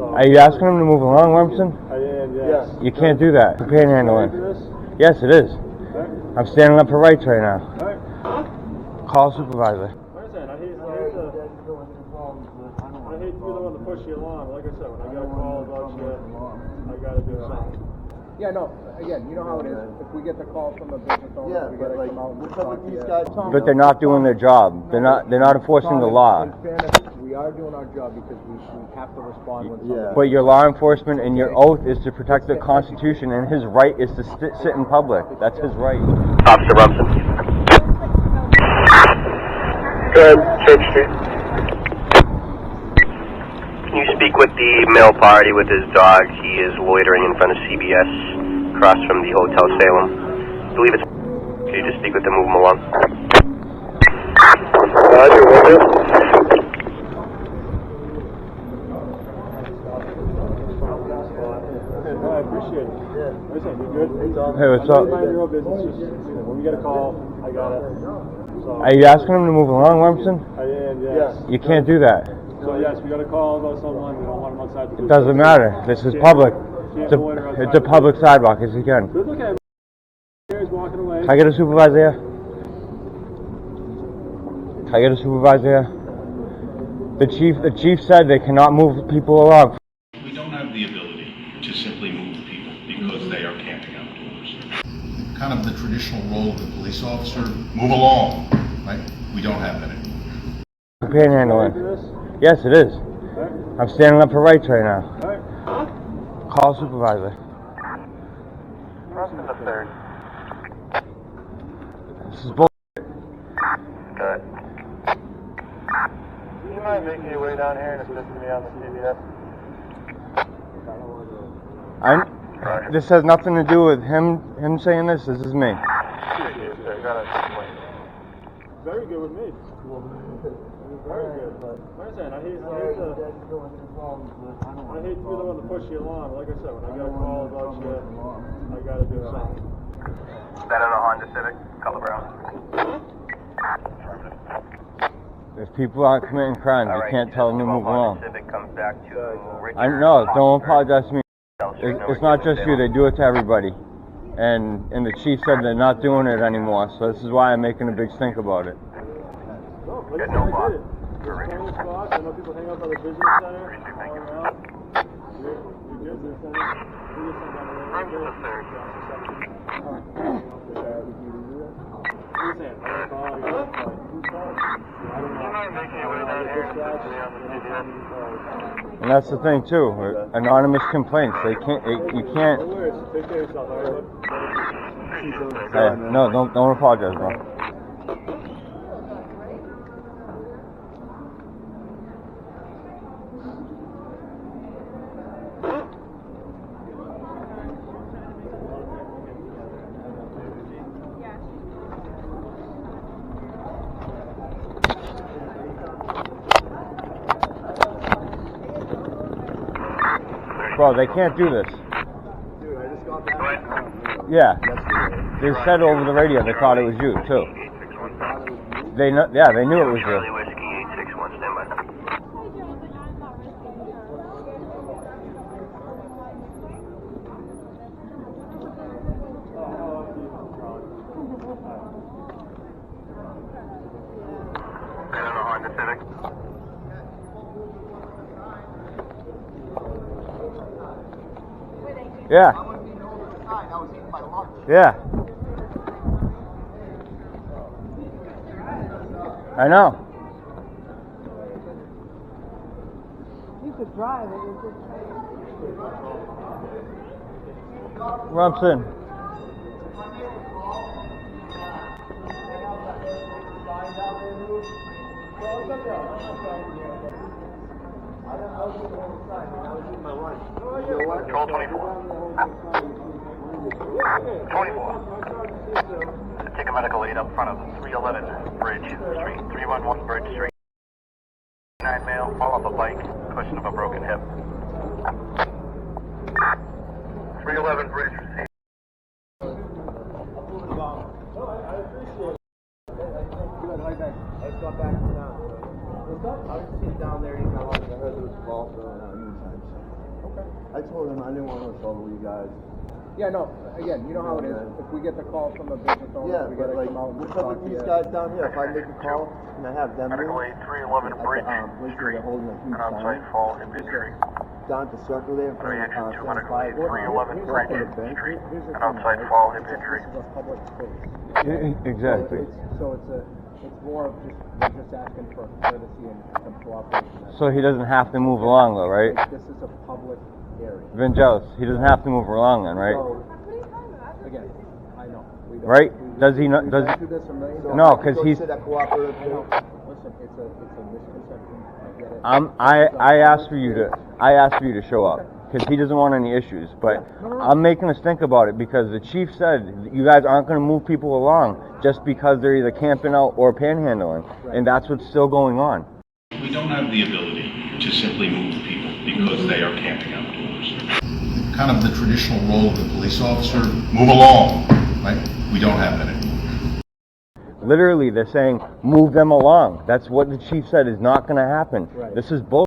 So Are you asking him to move along, Rumson? I am, yes. You can't do that. Panhandling. Yes, it is. I'm standing up for rights right now. Call supervisor. I hate to be the one to push you along. Like I said, when I get a call about you, I gotta do something. Yeah, no, again, you know how it is. If we get the call from a business owner, we gotta come out and talk to you. But they're not doing their job. They're not enforcing the law. In fairness, we are doing our job because we have to respond when somebody... But your law enforcement and your oath is to protect the Constitution, and his right is to sit in public. That's his right. Officer Rumson. Go ahead, Church Street. Can you speak with the male party with his dog? He is loitering in front of CBS, across from the Hotel Salem. I believe it's... Can you just speak with him, move him along? Roger, will do. I appreciate it. Listen, you good? Hey, what's up? Mind your own business. Just, when we get a call, I got it. So, Are you asking him to move along, Rumson? I am, yes. You can't do that. So yes, we got a call about someone. We don't want him outside the It doesn't matter. This is public. It's a public sidewalk, as you can. Good look at him. He's walking away. Can I get a supervisor here? Can I get a supervisor here? The chief said they cannot move people along. We don't have the ability to simply move people because they are camping outdoors. Kind of the traditional role of the police officer, move along, right? We don't have that anymore. Panhandling. Yes, it is. I'm standing up for rights right now. Call supervisor. Rumson the third. This is bull. Good. Do you mind making your way down here and assisting me on the CBS? This has nothing to do with him saying this. This is me. Very good with me. Very good. But listen, I hate to be the one to push you along. Like I said, when I get a call about you, I gotta do something. That on a Honda Civic, color brown. If people aren't committing crimes, you can't tell them to move along. Civic comes back to I know. Don't apologize to me. It's not just you. They do it to everybody. And the chief said they're not doing it anymore. So this is why I'm making a big stink about it. No, like I did it. There's plenty of spots. I know people hang out by the business center. All around. You're good. And that's the thing too. Anonymous complaints. You can't. Take care of yourself. Hey, no, don't apologize, bro. Bro, they can't do this. Dude, I just got back. Yeah. They said over the radio they thought it was you, too. They knew it was you. Whiskey 861, stand by. Right on a Honda Civic. Yeah. Yeah. I know. You could drive it. Rumson. Control 24. Take a medical aid up front of 311 Bridge Street, 311 Bridge Street. 9 male, fall off a bike, question of a broken hip. 311 Bridge Street. I just got back from now. I was sitting down there, I heard there was a ball thrown out. I told him I didn't want to trouble you guys. Yeah, no, again, you know how it is. If we get the call from a business owner, Yeah, we but gotta like, come out and what's talk up with to these you. guys down here? If I make a call, can I have them Medical move? aid 311 Bridge Police Street. are holding a huge And outside sign Fall Infantry. down at the circle there in front of Reaction to medical 75. aid 311 Here's Bridge the thing. Street. Here's the And thing, outside right? Fall This Infantry. is a public space. Exactly. It's more of just, we're just asking for courtesy and some cooperation. So he doesn't have to move along though, right? This is a public area. Vangelis, he doesn't have to move along then, right? So, again, I know. We don't, Right? we- Does he not? we've Does been through this a million times. No, 'cause Go he's- to that cooperative I thing. know. Listen, it's a misconception. I get it. I asked for you to show up because he doesn't want any issues. But I'm making us think about it because the chief said you guys aren't going to move people along just because they're either camping out or panhandling, and that's what's still going on. We don't have the ability to simply move people because they are camping outdoors. Kind of the traditional role of the police officer, move along, right? We don't have that anymore. Literally, they're saying move them along. That's what the chief said is not going to happen. Right. This is bull.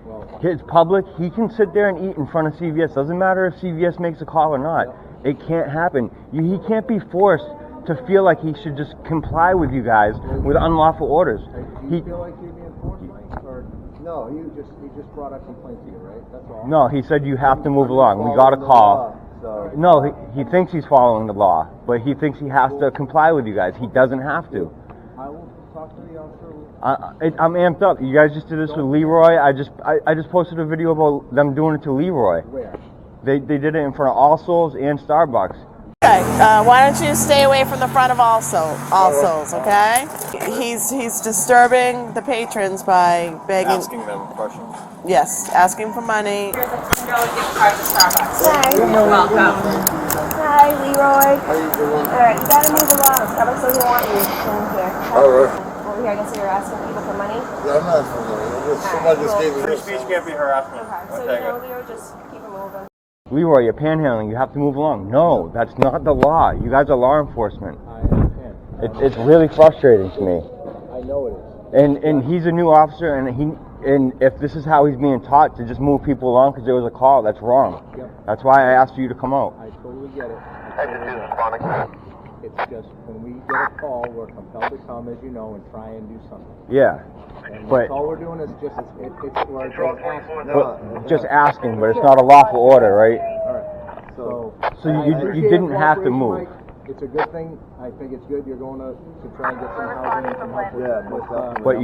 Well, It's public. He can sit there and eat in front of CVS. Doesn't matter if CVS makes a call or not. It can't happen. He can't be forced to feel like he should just comply with you guys with unlawful orders. do you feel like you're being forced, Mike? Or, no, he just brought a complaint to you, right? That's all. No, he said you have to move along. We got a call. So, No, he thinks he's following the law, but he thinks he has to comply with you guys. He doesn't have to. I will talk to the officer. I'm amped up. You guys just did this with Leroy. I just posted a video about them doing it to Leroy. Where? They did it in front of All Souls and Starbucks. Okay, why don't you stay away from the front of All Souls, okay? He's disturbing the patrons by begging. Asking them questions. Yes, asking for money. Here's a $10 gift card to Starbucks. Hi. You're welcome. Hi, Leroy. How you doing? All right, you gotta move along. Starbucks doesn't want you in here. All right. Over here, I guess you're asking people for money. Yeah, I'm not familiar. Somebody just gave me Free this. speech can't be harassment. Okay, so you know, Leroy, just keep it moving. Leroy, you're panhandling. You have to move along. No, that's not the law. You guys are law enforcement. I understand. It's really frustrating to me. I know it is. And he's a new officer, and if this is how he's being taught to just move people along because there was a call, that's wrong. Yep. That's why I asked you to come out. I totally get it. Exit 2 responding. It's just when we get a call, we're compelled to come, as you know, and try and do something. Yeah, And but all we're doing is just we're just asking. just asking, but it's not a lawful order, right? All right. So So I you appreciate didn't your have to cooperation, move. Mike. It's a good thing. I think it's good. You're going to try and get some housing and some help with But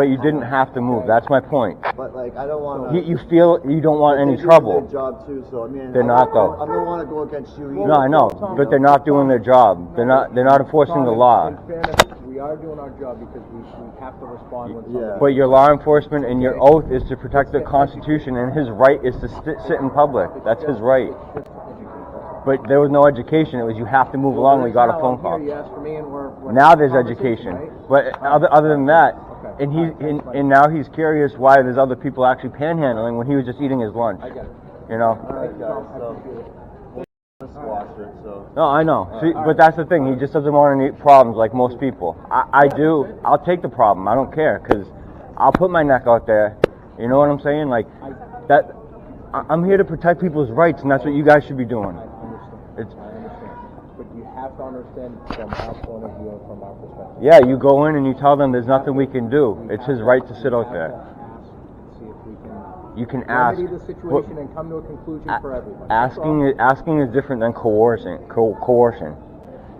you didn't have to move. That's my point. but like, I don't want to. You feel you don't want any trouble. Their job too, so I mean. They're not, though. I don't want to go against you either. No, I know, but they're not doing their job. They're not enforcing the law. In fairness, we are doing our job because we have to respond when somebody. But your law enforcement and your oath is to protect the Constitution, and his right is to sit in public. That's his right. But there was no education. It was you have to move along. We got a phone call. You asked for me and we're Now there's conversation, education, right? but other than that, Okay. and now he's curious why there's other people actually panhandling when he was just eating his lunch. I get it. You know? All right, guys, so. Squash it, so. No, I know. See, but that's the thing. He just doesn't want any problems like most people. I do. I'll take the problem. I don't care because I'll put my neck out there. You know what I'm saying? Like that. I'm here to protect people's rights, and that's what you guys should be doing. I understand. It's, I understand. But you have to understand from our point of view and from our perspective. yeah, you go in and you tell them there's nothing we can do. It's his right to sit out We have there. to ask and see if we can You can ask. remedy the situation and come to a conclusion for everybody. Asking is different than coercion.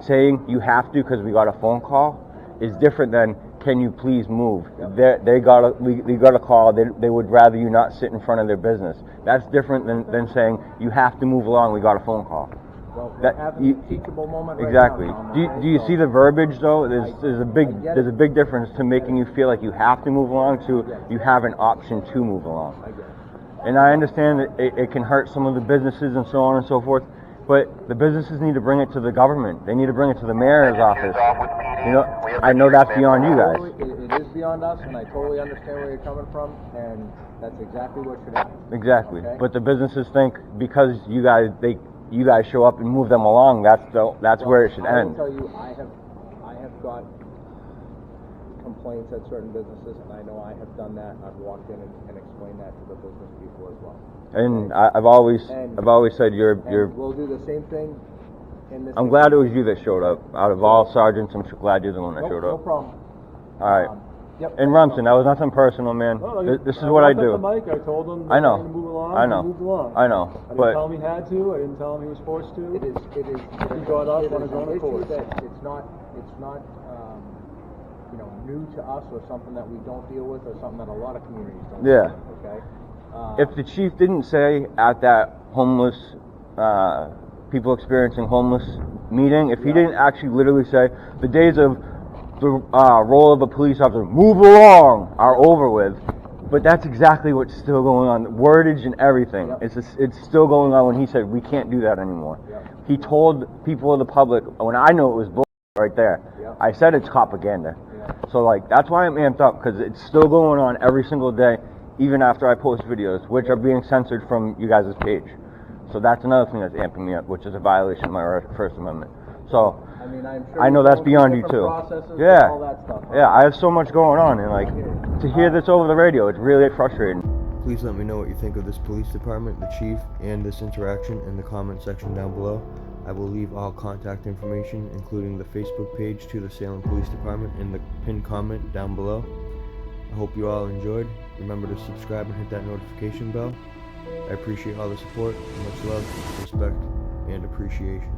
Saying you have to because we got a phone call is different than can you please move. We got a call. They would rather you not sit in front of their business. That's different than saying you have to move along. We got a phone call. Well, That- we're having you- a teachable moment right Exactly. now, Tom, Do okay? you So- see the verbiage though? There's a I get big it. difference to making you feel like you have to move along to Yes. you have an option to move along. I get it. And I understand that it can hurt some of the businesses and so on and so forth, but the businesses need to bring it to the government. They need to bring it to the mayor's office. You know, I know that's beyond you guys. It is beyond us, and I totally understand where you're coming from, and that's exactly what should happen. Exactly. Okay. But the businesses think because you guys show up and move them along, that's where it should I will end. tell you, I have got complaints at certain businesses, and I know I have done that. I've walked in and explained that to the business people as well. And I've always said you're. We'll do the same thing in this. I'm glad it was you that showed up. Out of all sergeants, I'm glad you're the one that showed No up. problem. All right. Yep. And Rumson, that was nothing personal, man. No, This is what I do. The mic, I told him I know. to move along. I know. He moved along. I know. I didn't But tell him he had to. I didn't tell him he was forced to. It is. He got up on his own an issue accord. that it's not new to us, or something that we don't deal with, or something that a lot of communities don't Yeah. deal with, okay? if the chief didn't say at that homeless, people experiencing homeless meeting, if he didn't actually literally say the days of the role of a police officer, move along, are over with. But that's exactly what's still going on. Wordage and everything. Yep. It's still going on when he said we can't do that anymore. Yep. He told people of the public when I know it was bull right there. Yep. I said it's propaganda. Yep. So like that's why I'm amped up, because it's still going on every single day, even after I post videos, which are being censored from you guys' page. So that's another thing that's amping me up, which is a violation of my First Amendment. So I mean, I'm sure I know you're that's going through beyond you different too. processes Yeah, and all that stuff. yeah. I have so much going on, and like to hear this over the radio, it's really frustrating. Please let me know what you think of this police department, the chief, and this interaction in the comment section down below. I will leave all contact information, including the Facebook page to the Salem Police Department, in the pinned comment down below. I hope you all enjoyed. Remember to subscribe and hit that notification bell. I appreciate all the support. Much love, respect, and appreciation.